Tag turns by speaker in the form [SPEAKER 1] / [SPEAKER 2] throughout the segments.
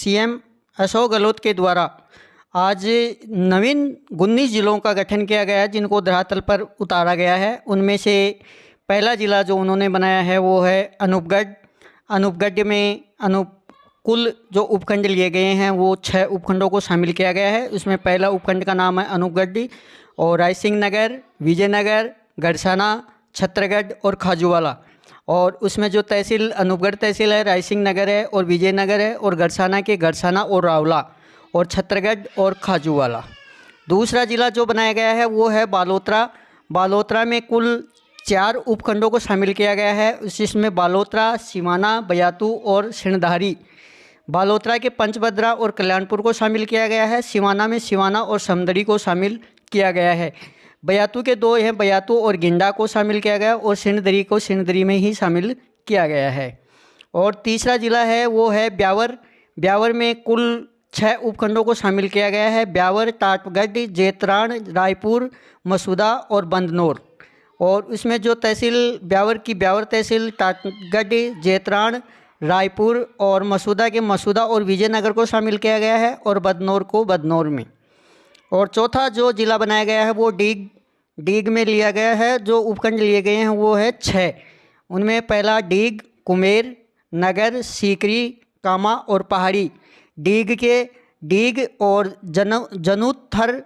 [SPEAKER 1] CM Ashok Gehlot के द्वारा आज नवीन 19 जिलों का गठन किया गया है, जिनको धरातल पर उतारा गया है। उनमें से पहला ज़िला जो उन्होंने बनाया है वो है अनूपगढ़। अनूपगढ़ में कुल जो उपखंड लिए गए हैं वो 6 उपखंडों को शामिल किया गया है। उसमें पहला उपखंड का नाम है अनूपगढ़ और रायसिंह नगर, विजयनगर, गड़साना, छत्रगढ़ और खाजूवाला। और उसमें जो तहसील अनूपगढ़ तहसील है, रायसिंह नगर है और विजयनगर है, और गड़साना के गड़साना और रावला और छत्रगढ़ और खाजूवाला। दूसरा ज़िला जो बनाया गया है वो है बालोतरा। बालोतरा में कुल 4 उपखंडों को शामिल किया गया है, जिसमें बालोतरा, सिवाना, बयातू और सिणधारी। बालोतरा के पंचभद्रा और कल्याणपुर को शामिल किया गया है। सिवाना में सिवाना और समदड़ी को शामिल किया गया है। बयातू के 2 हैं, बयातू और गिंडा को शामिल किया गया और सिणधरी को सिणधरी में ही शामिल किया गया है। और तीसरा ज़िला है वो है ब्यावर। ब्यावर में कुल 6 उपखंडों को शामिल किया गया है। ब्यावर, टाटगढ़, जेतराण, रायपुर, मसूदा और बंदनौर। और उसमें जो तहसील ब्यावर की ब्यावर तहसील, टाटगढ़, जेतराण, रायपुर और मसूदा के मसूदा और विजयनगर को शामिल किया गया है, और बदनौर को बदनौर में। और चौथा जो ज़िला बनाया गया है वो डीग। डीग में लिया गया है। जो उपखंड लिए गए हैं वो है 6। उनमें पहला डीग, कुमेर, नगर, सीकरी, कामा और पहाड़ी। डीग के डीग और जनुथर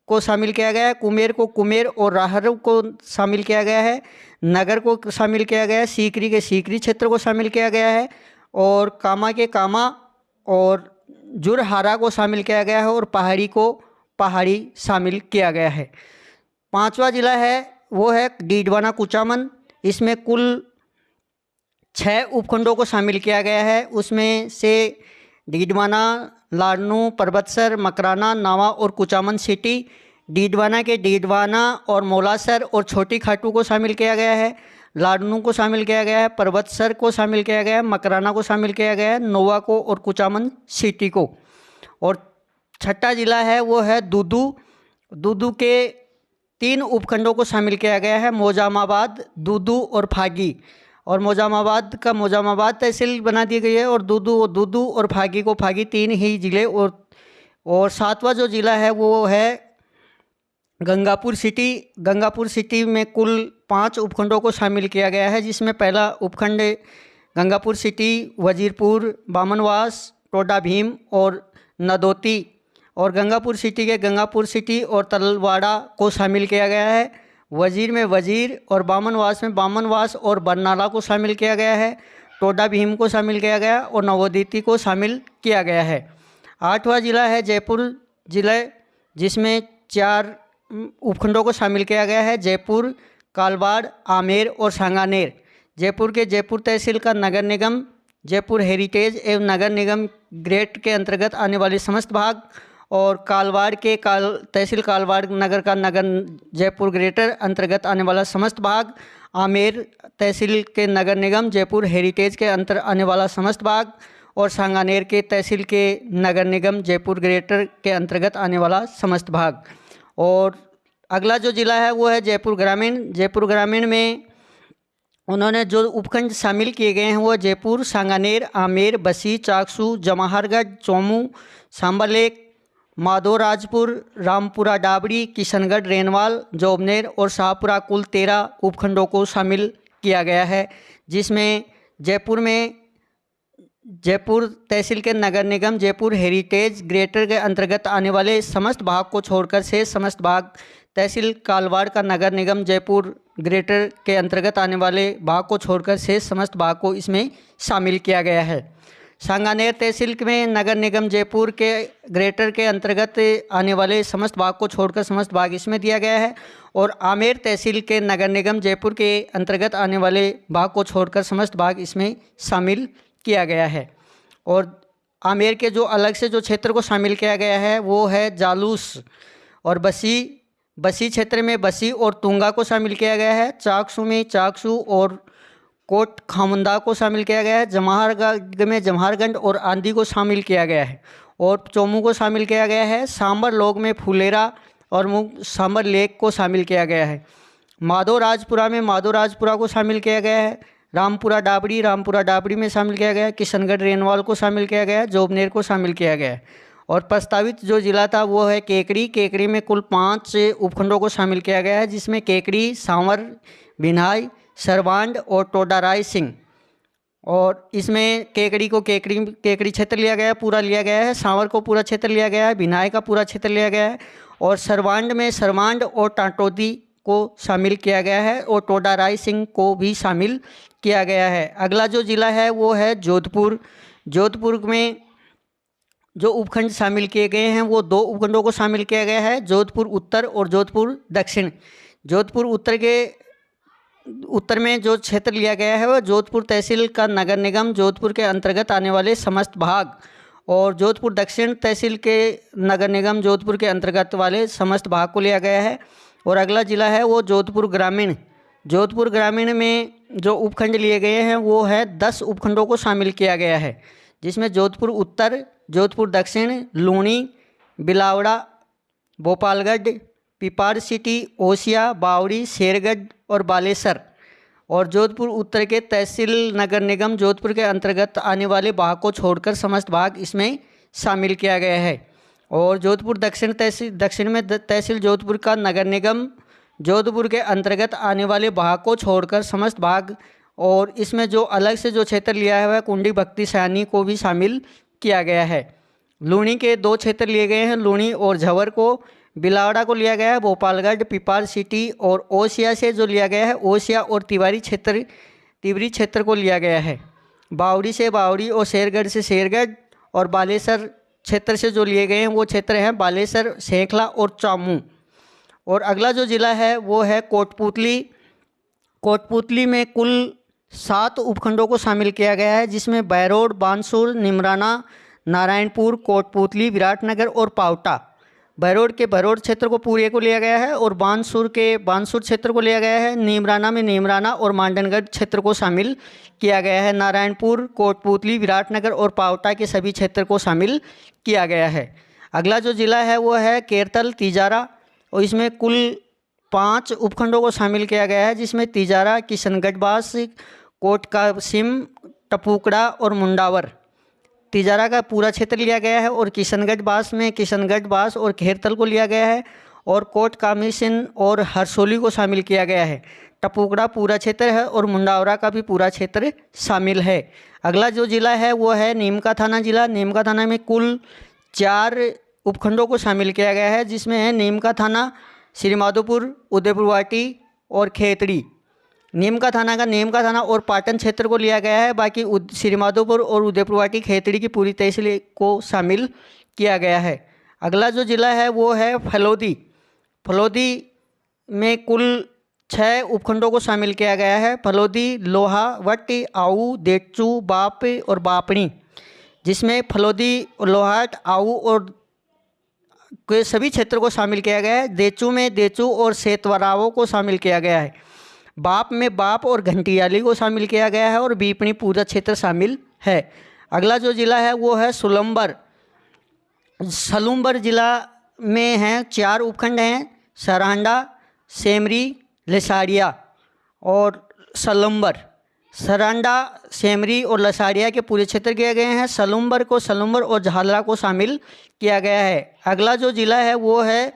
[SPEAKER 1] को शामिल किया गया है। कुमेर को कुमेर और राहर को शामिल किया गया है। नगर को शामिल किया गया है। सीकरी के सीकरी क्षेत्र को शामिल किया गया है, और कामा के कामा और जुरहारा को शामिल किया गया है, और पहाड़ी को पहाड़ी शामिल किया गया है। 5वां ज़िला है वो है डीडवाना कुचामन। इसमें कुल 6 उपखंडों को शामिल किया गया है। उसमें से डीडवाना, लाडनू, परबतसर, मकराना, नावा और कुचामन सिटी। डीडवाना के डीडवाना और मौलासर और छोटी खाटू को शामिल किया गया है। लाडनू को शामिल किया गया है, परबतसर को शामिल किया गया है, मकराना को शामिल किया गया है, नोवा को और कुचामन सिटी को। और छठा ज़िला है वो है दूदू। दूदू के 3 उपखंडों को शामिल किया गया है, मोजामाबाद, दूदू और फागी। और मोजामाबाद तहसील बना दी गई है, और दूदू और फागी को फागी 3 ही ज़िले। और 7वां जो ज़िला है वो है गंगापुर सिटी। गंगापुर सिटी में कुल 5 उपखंडों को शामिल किया गया है, जिसमें पहला उपखंड गंगापुर सिटी, वजीरपुर, बामनवास, टोडा भीम और नदौती। और गंगापुर सिटी के गंगापुर सिटी और तलवाड़ा को शामिल किया गया है। वजीर में वजीर और बामनवास में बामनवास और बरनाला को शामिल किया गया है। टोडा भीम को शामिल किया गया और नवोदिती को शामिल किया गया है। 8वां ज़िला है जयपुर ज़िला, जिसमें 4 उपखंडों को शामिल किया गया है, जयपुर, कालवाड़, आमेर और सांगानेर। जयपुर के जयपुर तहसील का नगर निगम, जयपुर हेरिटेज एवं नगर निगम ग्रेट के अंतर्गत आने वाले समस्त भाग, और कालवाड़ के तहसील कालवाड़ नगर का नगर जयपुर ग्रेटर अंतर्गत आने वाला समस्त भाग। आमेर तहसील के नगर निगम जयपुर हेरिटेज के अंतर आने वाला समस्त भाग, और सांगानेर के तहसील के नगर निगम जयपुर ग्रेटर के अंतर्गत आने वाला समस्त भाग। और अगला जो ज़िला है वो है जयपुर ग्रामीण। जयपुर ग्रामीण में उन्होंने जो उपखंड शामिल किए गए हैं वो जयपुर, सांगानेर, आमेर, बसी, चाकसू, जवाहरगढ़, चोमू, सांबरलेक, माधोराजपुर, रामपुरा डाबड़ी, किशनगढ़, रेनवाल, जोबनेर और शाहपुरा कुल 13 उपखंडों को शामिल किया गया है, जिसमें जयपुर तहसील के नगर निगम जयपुर हेरिटेज ग्रेटर के अंतर्गत आने वाले समस्त भाग को छोड़कर से समस्त भाग, तहसील कालवाड़ का नगर निगम जयपुर ग्रेटर के अंतर्गत आने वाले भाग को छोड़कर से समस्त भाग को इसमें शामिल किया गया है। सांगानेर तहसील में नगर निगम जयपुर के ग्रेटर के अंतर्गत आने वाले समस्त भाग को छोड़कर समस्त भाग इसमें दिया गया है, और आमेर तहसील के नगर निगम जयपुर के अंतर्गत आने वाले भाग को छोड़कर समस्त भाग इसमें शामिल किया गया है। और आमेर के जो अलग से जो क्षेत्र को शामिल किया गया है वो है जालूस, और बसी क्षेत्र में बसी और तुंगा को शामिल किया गया है। चाकसू में चाकसू और कोट खामुंदा को शामिल किया गया है। जवाहरगढ़ में जवाहरगढ़ और आंधी को शामिल किया गया है, और चोमू को शामिल किया गया है। सांबर लोग में फुलेरा और सांबर लेक को शामिल किया गया है। माधोराजपुरा में माधोराजपुरा को शामिल किया गया है। रामपुरा डाबरी में शामिल किया गया, किशनगढ़ रेनवाल को शामिल किया गया, जोबनेर को शामिल किया गया। और प्रस्तावित जो जिला था वो है केकड़ी में कुल 5 उपखंडों को शामिल किया गया है, जिसमें केकड़ी, सांवर, भिनाई, सरवांड और टोडाराय सिंह। और इसमें केकड़ी को केकड़ी क्षेत्र लिया गया है, पूरा लिया गया है, सांवर को पूरा क्षेत्र लिया गया है, भिनाई का पूरा क्षेत्र लिया गया है, और सरवांड में सरवांड और टाटोदी को शामिल किया गया है, और टोडाराय सिंह को भी शामिल किया गया है। अगला जो ज़िला है वो है जोधपुर में जो उपखंड शामिल किए गए हैं वो 2 उपखंडों को शामिल किया गया है, जोधपुर उत्तर और जोधपुर दक्षिण। जोधपुर उत्तर में जो क्षेत्र लिया गया है वह जोधपुर तहसील का नगर निगम जोधपुर के अंतर्गत आने वाले समस्त भाग, और जोधपुर दक्षिण तहसील के नगर निगम जोधपुर के अंतर्गत वाले समस्त भाग को लिया गया है। और अगला ज़िला है वो जोधपुर ग्रामीण में जो उपखंड लिए गए हैं वो है 10 उपखंडों को शामिल किया गया है, जिसमें जोधपुर उत्तर, जोधपुर दक्षिण, लूणी, बिलावड़ा, भोपालगढ़, पिपाड़ सिटी, ओसिया, बावड़ी, शेरगढ़ और बालेसर। और जोधपुर उत्तर के तहसील नगर निगम जोधपुर के अंतर्गत आने वाले भाग को छोड़कर समस्त भाग इसमें शामिल किया गया है। और जोधपुर दक्षिण में तहसील जोधपुर का नगर निगम जोधपुर के अंतर्गत आने वाले भाग को छोड़कर समस्त भाग, और इसमें जो अलग से जो क्षेत्र लिया है वह कुंडी भक्ति सयानी को भी शामिल किया गया है। लूणी के 2 क्षेत्र लिए गए हैं, लूणी और झवर को, बिलावड़ा को लिया गया है भोपालगढ़, पिपाड़ सिटी, और ओसिया से जो लिया गया है ओसिया और तिवारी क्षेत्र को लिया गया है। बावड़ी से बावड़ी और शेरगढ़ से शेरगढ़, और बालेसर क्षेत्र से जो लिए गए हैं वो क्षेत्र हैं बालेसर, सेखला और चामू। और अगला जो ज़िला है वो है कोटपुतली में कुल 7 उपखंडों को शामिल किया गया है, जिसमें बैरोड, बानसूर, निमराना, नारायणपुर, कोटपुतली, विराटनगर और पावटा। बैरोड के बैरोड क्षेत्र को पूरे को लिया गया है, और बानसूर के बानसूर क्षेत्र को लिया गया है, नीमराना में नीमराना और मांडनगढ़ क्षेत्र को शामिल किया गया है। नारायणपुर, कोटपुतली, विराटनगर और पावटा के सभी क्षेत्र को शामिल किया गया है। अगला जो ज़िला है वो है केरतल तिजारा, और इसमें कुल 5 उपखंडों को शामिल किया गया है, जिसमें तिजारा, किशनगढ़बास, कोटकासिम, टपुकड़ा और मुंडावर। तिजारा का पूरा क्षेत्र लिया गया है, और किशनगढ़बास में किशनगढ़बास और खेरतल को लिया गया है, और कोट कामिसिन और हरसोली को शामिल किया गया है। टपुकड़ा पूरा क्षेत्र है, और मुंडावरा का भी पूरा क्षेत्र शामिल है। अगला जो ज़िला है वो है नीमका थाना ज़िला। नीमका थाना में कुल 4 उपखंडों को शामिल किया गया है, जिसमें है नीमका थाना, श्रीमाधोपुर, उदयपुरवाटी और खेतड़ी। नीमका थाना और पाटन क्षेत्र को लिया गया है, बाकी श्रीमाधोपुर और उदयपुरवाटी, खेतड़ी की पूरी तहसील को शामिल किया गया है। अगला जो ज़िला है वो है फलोदी में कुल 6 उपखंडों को शामिल किया गया है। फलोदी, लोहा, वट, आऊ, देचू, बाप और बापणी, जिसमें फलोदी, लोहाट, आऊ और के सभी क्षेत्र को शामिल किया गया है। देचू में देचू और सेतवरावों को शामिल किया गया है। बाप में बाप और घंटियाली को शामिल किया गया है, और बीपणी पूरा क्षेत्र शामिल है। अगला जो ज़िला है वो है सलूम्बर ज़िला में हैं 4 उपखंड हैं, सरांडा, सेमरी, लसाड़िया और सलूम्बर। सरांडा, सेमरी और लसाड़िया के पूरे क्षेत्र किए गए हैं। सलूम्बर और झालरा को शामिल किया गया है। अगला जो ज़िला है वो है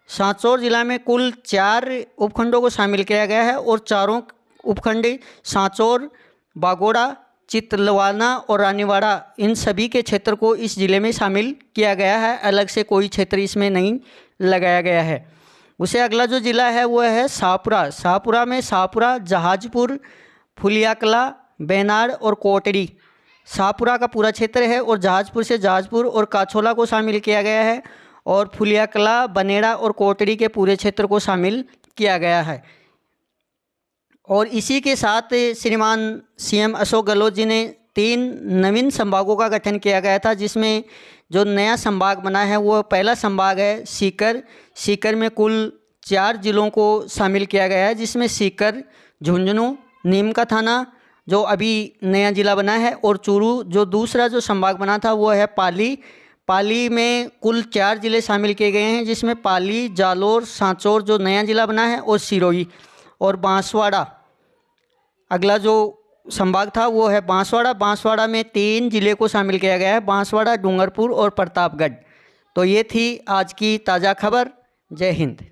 [SPEAKER 1] सांचौर ज़िला में कुल 4 उपखंडों को शामिल किया गया है, और चारों उपखंड सांचौर, बागोड़ा, चितलवाना और रानीवाड़ा, इन सभी के क्षेत्र को इस ज़िले में शामिल किया गया है। अलग से कोई क्षेत्र इसमें नहीं लगाया गया है। उसे अगला जो ज़िला है वो है शाहपुरा में शाहपुरा, जहाजपुर, फुलियाकला, बेनाड और कोटड़ी। शाहपुरा का पूरा क्षेत्र है, और जहाजपुर से जहाजपुर और काछोला को शामिल किया गया है, और फुलियाकला, बनेड़ा और कोटड़ी के पूरे क्षेत्र को शामिल किया गया है। और इसी के साथ श्रीमान सीएम अशोक गहलोत जी ने 3 नवीन संभागों का गठन किया गया था, जिसमें जो नया संभाग बना है वो पहला संभाग है सीकर में कुल 4 जिलों को शामिल किया गया है, जिसमें सीकर, झुंझुनू, नीमका थाना जो अभी नया ज़िला बना है, और चूरू जो दूसरा जो संभाग बना था वो है पाली में कुल 4 ज़िले शामिल किए गए हैं, जिसमें पाली, जालोर, सांचौर जो नया ज़िला बना है, और सिरोही और बांसवाड़ा। अगला जो संभाग था वो है बांसवाड़ा। बांसवाड़ा में 3 ज़िले को शामिल किया गया है, बांसवाड़ा, डूंगरपुर और प्रतापगढ़। तो ये थी आज की ताज़ा खबर। जय हिंद।